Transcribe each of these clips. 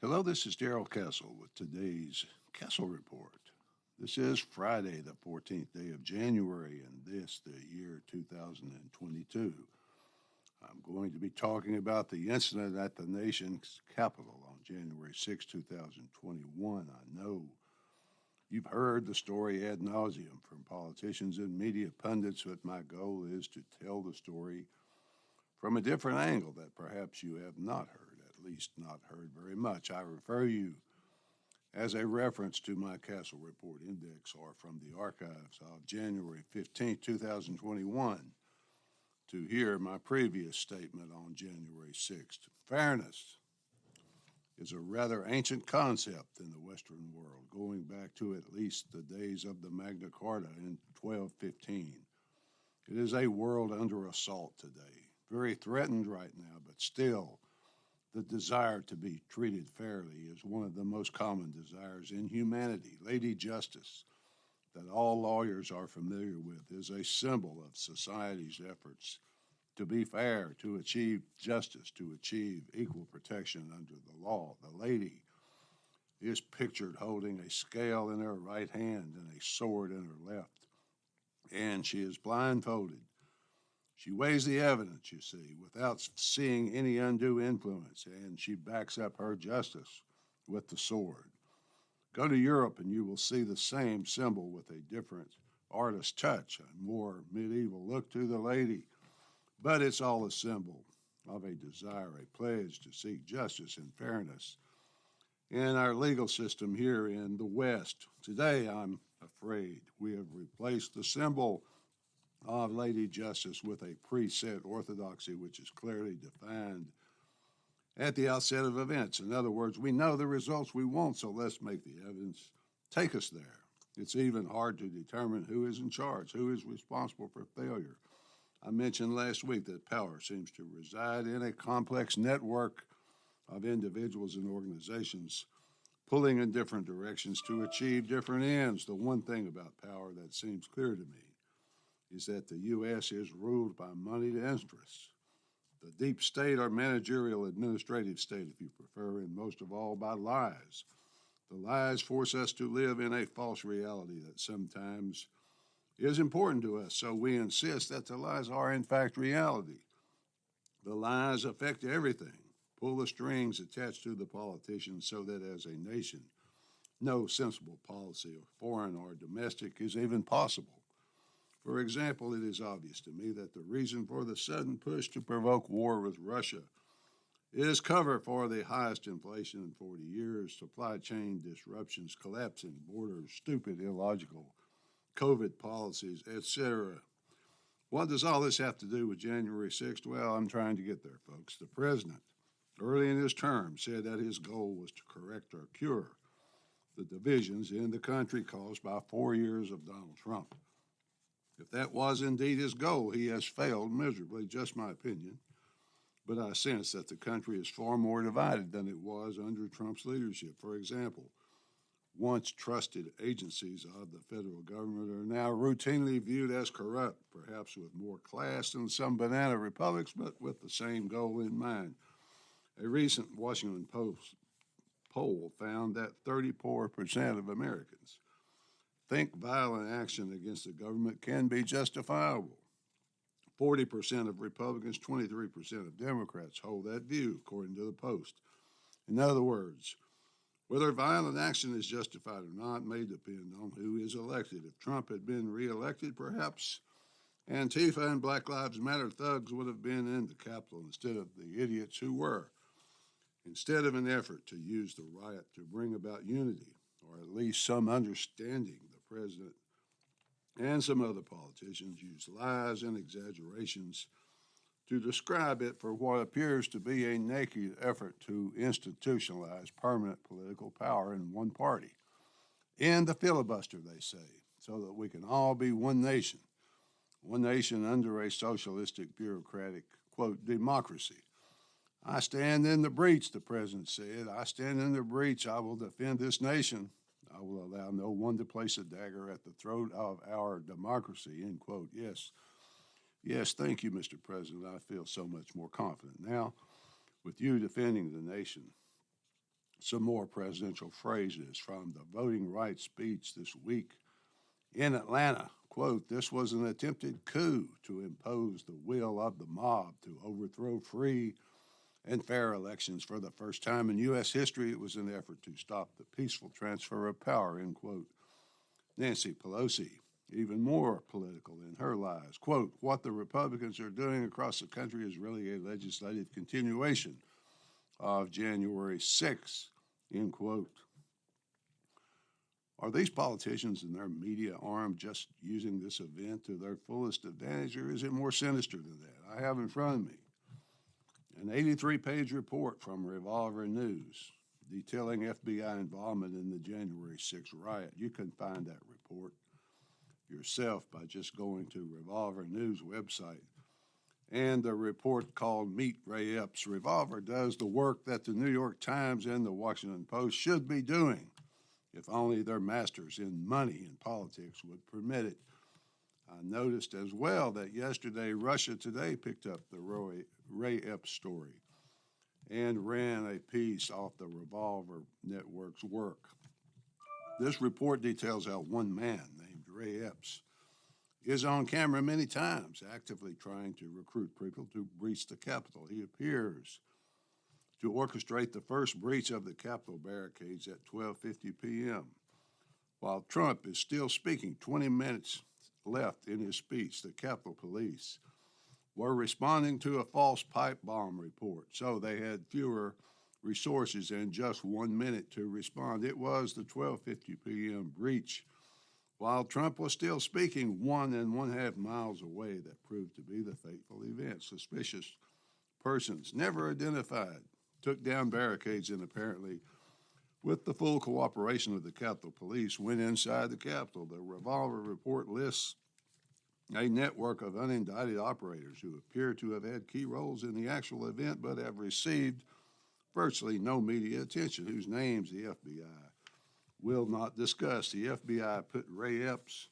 Hello, this is Darrell Castle with today's Castle Report. This is Friday, the 14th day of January, and this, the year 2022. I'm going to be talking about the incident at the nation's capital on January 6, 2021. I know you've heard the story ad nauseum from politicians and media pundits, but my goal is to tell the story from a different angle that perhaps you have not heard, at least not heard very much. I refer you as a reference to my Castle Report Index or from the archives of January 15, 2021, to hear my previous statement on January 6th. Fairness is a rather ancient concept in the Western world, going back to at least the days of the Magna Carta in 1215. It is a world under assault today, very threatened right now, but still, the desire to be treated fairly is one of the most common desires in humanity. Lady Justice, that all lawyers are familiar with, is a symbol of society's efforts to be fair, to achieve justice, to achieve equal protection under the law. The lady is pictured holding a scale in her right hand and a sword in her left, and she is blindfolded. She weighs the evidence, you see, without seeing any undue influence, and she backs up her justice with the sword. Go to Europe and you will see the same symbol with a different artist's touch, a more medieval look to the lady. But it's all a symbol of a desire, a pledge to seek justice and fairness in our legal system here in the West. Today, I'm afraid we have replaced the symbol of Lady Justice with a preset orthodoxy which is clearly defined at the outset of events. In other words, we know the results we want, so let's make the evidence take us there. It's even hard to determine who is in charge, who is responsible for failure. I mentioned last week that power seems to reside in a complex network of individuals and organizations pulling in different directions to achieve different ends. The one thing about power that seems clear to me is that the U.S. is ruled by moneyed interests. The deep state or managerial administrative state, if you prefer, and most of all by lies. The lies force us to live in a false reality that sometimes is important to us, so we insist that the lies are in fact reality. The lies affect everything, pull the strings attached to the politicians so that as a nation, no sensible policy, foreign or domestic, is even possible. For example, it is obvious to me that the reason for the sudden push to provoke war with Russia is cover for the highest inflation in 40 years, supply chain disruptions, collapsing borders, stupid, illogical COVID policies, etc. What does all this have to do with January 6th? Well, I'm trying to get there, folks. The president, early in his term, said that his goal was to correct or cure the divisions in the country caused by 4 years of Donald Trump. If that was indeed his goal, he has failed miserably, just my opinion. But I sense that the country is far more divided than it was under Trump's leadership. For example, once trusted agencies of the federal government are now routinely viewed as corrupt, perhaps with more class than some banana republics, but with the same goal in mind. A recent Washington Post poll found that 34% of Americans think violent action against the government can be justifiable. 40% of Republicans, 23% of Democrats hold that view, according to the Post. In other words, whether violent action is justified or not may depend on who is elected. If Trump had been reelected, perhaps Antifa and Black Lives Matter thugs would have been in the Capitol instead of the idiots who were. Instead of an effort to use the riot to bring about unity, or at least some understanding, the president and some other politicians use lies and exaggerations to describe it for what appears to be a naked effort to institutionalize permanent political power in one party. End the filibuster, they say, so that we can all be one nation under a socialistic, bureaucratic, quote, democracy. I stand in the breach, the president said. I stand in the breach. I will defend this nation. I will allow no one to place a dagger at the throat of our democracy, end quote. Yes, thank you, Mr. President. I feel so much more confident now with you defending the nation. Some more presidential phrases from the voting rights speech this week in Atlanta. Quote, "This was an attempted coup to impose the will of the mob to overthrow free and fair elections for the first time in U.S. history. It was an effort to stop the peaceful transfer of power," end quote. Nancy Pelosi, even more political in her lies. Quote, "What the Republicans are doing across the country is really a legislative continuation of January 6th, end quote. Are these politicians and their media arm just using this event to their fullest advantage, or is it more sinister than that? I have in front of me an 83-page report from Revolver News detailing FBI involvement in the January 6th riot. You can find that report yourself by just going to Revolver News website. And the report called Meet Ray Epps. Revolver does the work that the New York Times and the Washington Post should be doing, if only their masters in money and politics would permit it. I noticed as well that yesterday Russia Today picked up the Ray Epps story and ran a piece off the Revolver Network's work. This report details how one man named Ray Epps is on camera many times, actively trying to recruit people to breach the Capitol. He appears to orchestrate the first breach of the Capitol barricades at 12:50 p.m. While Trump is still speaking, 20 minutes left in his speech, the Capitol Police were responding to a false pipe bomb report, so they had fewer resources and just 1 minute to respond. It was the 12:50 p.m. breach while Trump was still speaking 1.5 miles away that proved to be the fateful event. Suspicious persons, never identified, took down barricades and apparently, with the full cooperation of the Capitol Police, went inside the Capitol. The Revolver report lists a network of unindicted operators who appear to have had key roles in the actual event but have received virtually no media attention, whose names the FBI will not discuss. The FBI put Ray Epps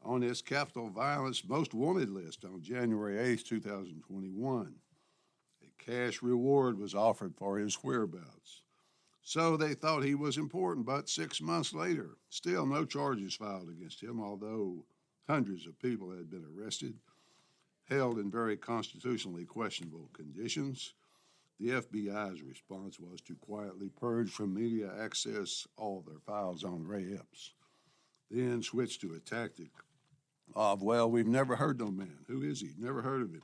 on its Capitol Violence Most Wanted list on January 8, 2021. A cash reward was offered for his whereabouts. So they thought he was important, but 6 months later, still no charges filed against him, although hundreds of people had been arrested, held in very constitutionally questionable conditions. The FBI's response was to quietly purge from media access all their files on Ray Epps, then switch to a tactic of, well, we've never heard of the man. Who is he? Never heard of him.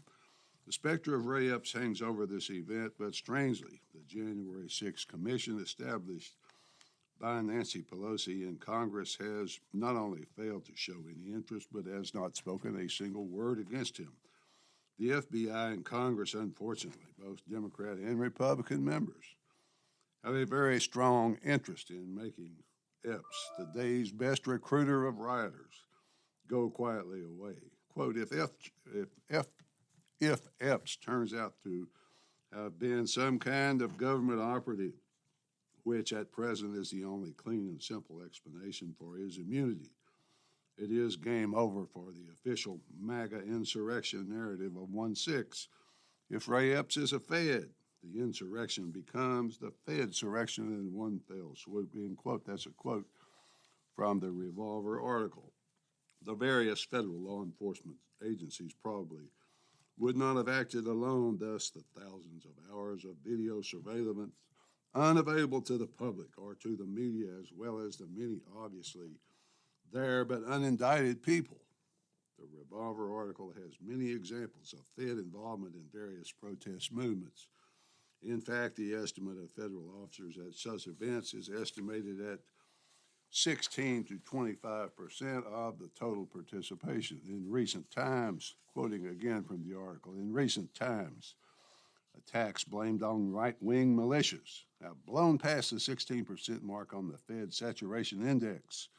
The specter of Ray Epps hangs over this event, but strangely, the January 6th commission established by Nancy Pelosi in Congress has not only failed to show any interest, but has not spoken a single word against him. The FBI and Congress, unfortunately, both Democrat and Republican members, have a very strong interest in making Epps, the day's best recruiter of rioters, go quietly away. Quote, if Epps turns out to have been some kind of government operative, which at present is the only clean and simple explanation for his immunity, it is game over for the official MAGA insurrection narrative of 1/6. If Ray Epps is a Fed, the insurrection becomes the Fed-surrection in one fell swoop, end quote. That's a quote from the Revolver article. The various federal law enforcement agencies probably would not have acted alone, thus the thousands of hours of video surveillance unavailable to the public or to the media, as well as the many obviously there but unindicted people. The Revolver article has many examples of Fed involvement in various protest movements. In fact, the estimate of federal officers at such events is estimated at 16 to 25% of the total participation. In recent times, quoting again from the article, in recent times, attacks blamed on right-wing militias have blown past the 16% mark on the Fed saturation index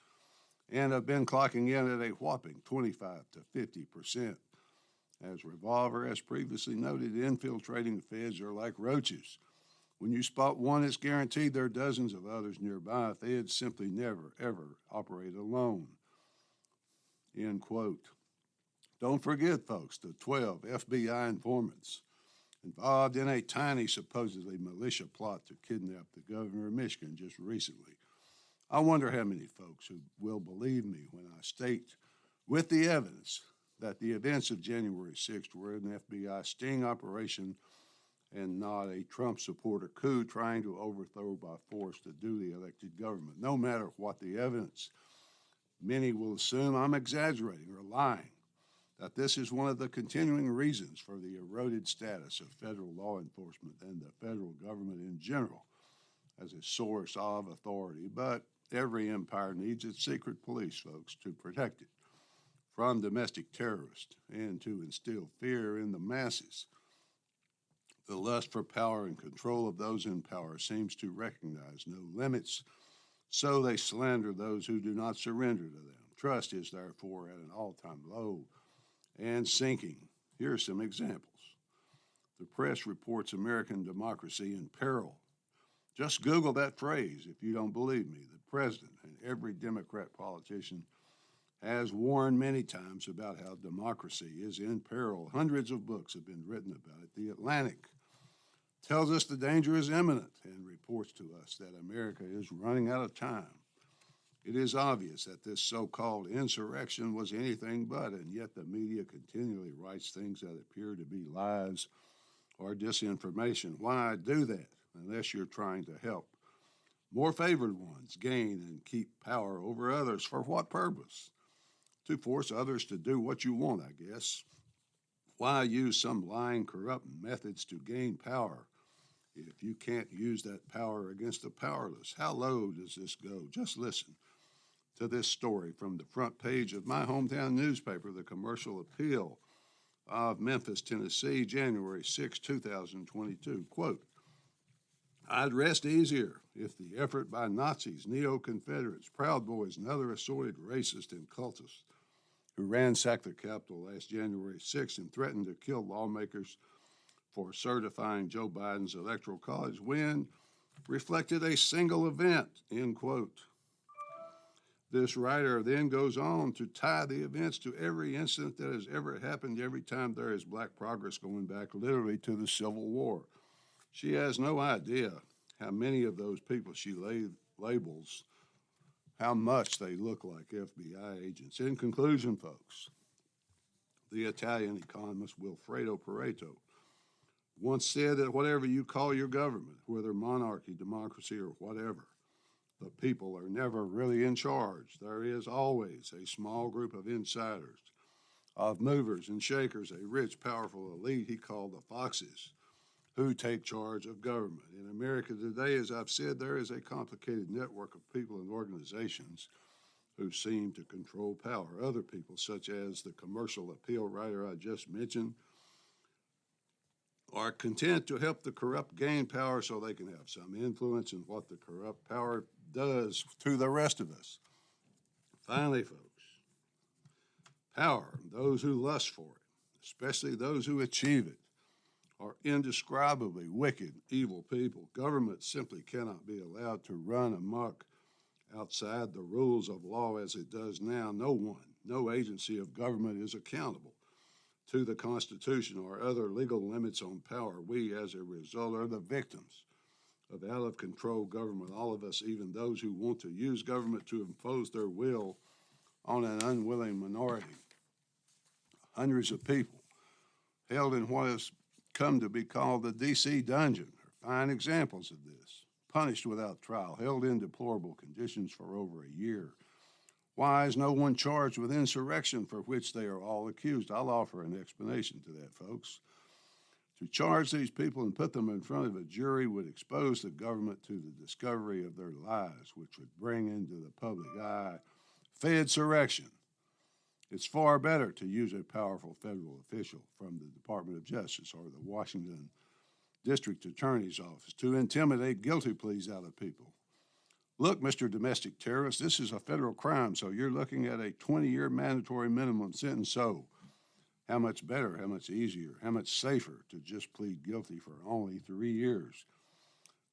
and have been clocking in at a whopping 25 to 50%. As Revolver has previously noted, infiltrating Feds are like roaches. When you spot one, it's guaranteed there are dozens of others nearby. Feds simply never, ever operate alone. End quote. Don't forget, folks, the 12 FBI informants involved in a tiny, supposedly militia plot to kidnap the governor of Michigan just recently. I wonder how many folks who will believe me when I state with the evidence that the events of January 6th were an FBI sting operation and not a Trump supporter coup trying to overthrow by force the duly elected government. No matter what the evidence, many will assume I'm exaggerating or lying, that this is one of the continuing reasons for the eroded status of federal law enforcement and the federal government in general as a source of authority. But every empire needs its secret police, folks, to protect it from domestic terrorists and to instill fear in the masses. The lust for power and control of those in power seems to recognize no limits, so they slander those who do not surrender to them. Trust is therefore at an all-time low and sinking. Here are some examples. The press reports American democracy in peril. Just Google that phrase if you don't believe me. The president and every Democrat politician has warned many times about how democracy is in peril. Hundreds of books have been written about it. The Atlantic tells us the danger is imminent and reports to us that America is running out of time. It is obvious that this so-called insurrection was anything but, and yet the media continually writes things that appear to be lies or disinformation. Why do that unless you're trying to help more favored ones gain and keep power over others? For what purpose? To force others to do what you want, I guess. Why use some lying, corrupt methods to gain power if you can't use that power against the powerless? How low does this go? Just listen to this story from the front page of my hometown newspaper, the Commercial Appeal of Memphis, Tennessee, January 6, 2022. Quote, I'd rest easier if the effort by Nazis, neo-Confederates, Proud Boys, and other assorted racists and cultists who ransacked the Capitol last January 6 and threatened to kill lawmakers for certifying Joe Biden's Electoral College win reflected a single event, end quote. This writer then goes on to tie the events to every incident that has ever happened every time there is black progress going back literally to the Civil War. She has no idea how many of those people she labels, how much they look like FBI agents. In conclusion, folks, the Italian economist Wilfredo Pareto once said that whatever you call your government, whether monarchy, democracy, or whatever, the people are never really in charge. There is always a small group of insiders, of movers and shakers, a rich, powerful elite he called the foxes, who take charge of government. In America today, as I've said, there is a complicated network of people and organizations who seem to control power. Other people, such as the Commercial Appeal writer I just mentioned, are content to help the corrupt gain power so they can have some influence in what the corrupt power does to the rest of us. Finally, folks, power, those who lust for it, especially those who achieve it, are indescribably wicked, evil people. Government simply cannot be allowed to run amok outside the rules of law as it does now. No agency of government is accountable to the Constitution or other legal limits on power. We, as a result, are the victims of out-of-control government. All of us, even those who want to use government to impose their will on an unwilling minority. Hundreds of people held in what has come to be called the D.C. dungeon are fine examples of this. Punished without trial, held in deplorable conditions for over a year. Why is no one charged with insurrection for which they are all accused? I'll offer an explanation to that, folks. To charge these people and put them in front of a jury would expose the government to the discovery of their lies, which would bring into the public eye fedsurrection. It's far better to use a powerful federal official from the Department of Justice or the Washington District Attorney's Office to intimidate guilty pleas out of people. Look, Mr. Domestic Terrorist, this is a federal crime, so you're looking at a 20-year mandatory minimum sentence. So how much better, how much easier, how much safer to just plead guilty for only 3 years?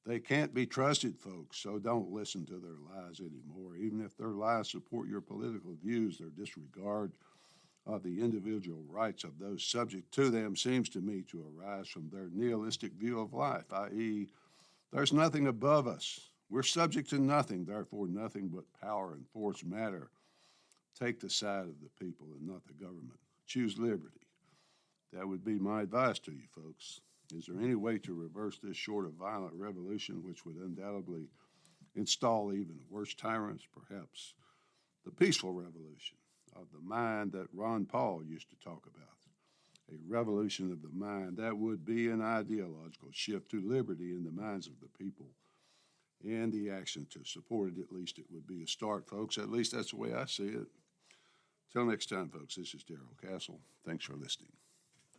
They can't be trusted, folks, so don't listen to their lies anymore. Even if their lies support your political views, their disregard of the individual rights of those subject to them seems to me to arise from their nihilistic view of life, i.e., there's nothing above us. We're subject to nothing, therefore nothing but power and force matter. Take the side of the people and not the government. Choose liberty. That would be my advice to you folks. Is there any way to reverse this short of violent revolution, which would undoubtedly install even worse tyrants, perhaps the peaceful revolution of the mind that Ron Paul used to talk about? A revolution of the mind that would be an ideological shift to liberty in the minds of the people, and the action to support it. At least it would be a start, folks. At least that's the way I see it. Till next time, folks, this is Darrell Castle. Thanks for listening.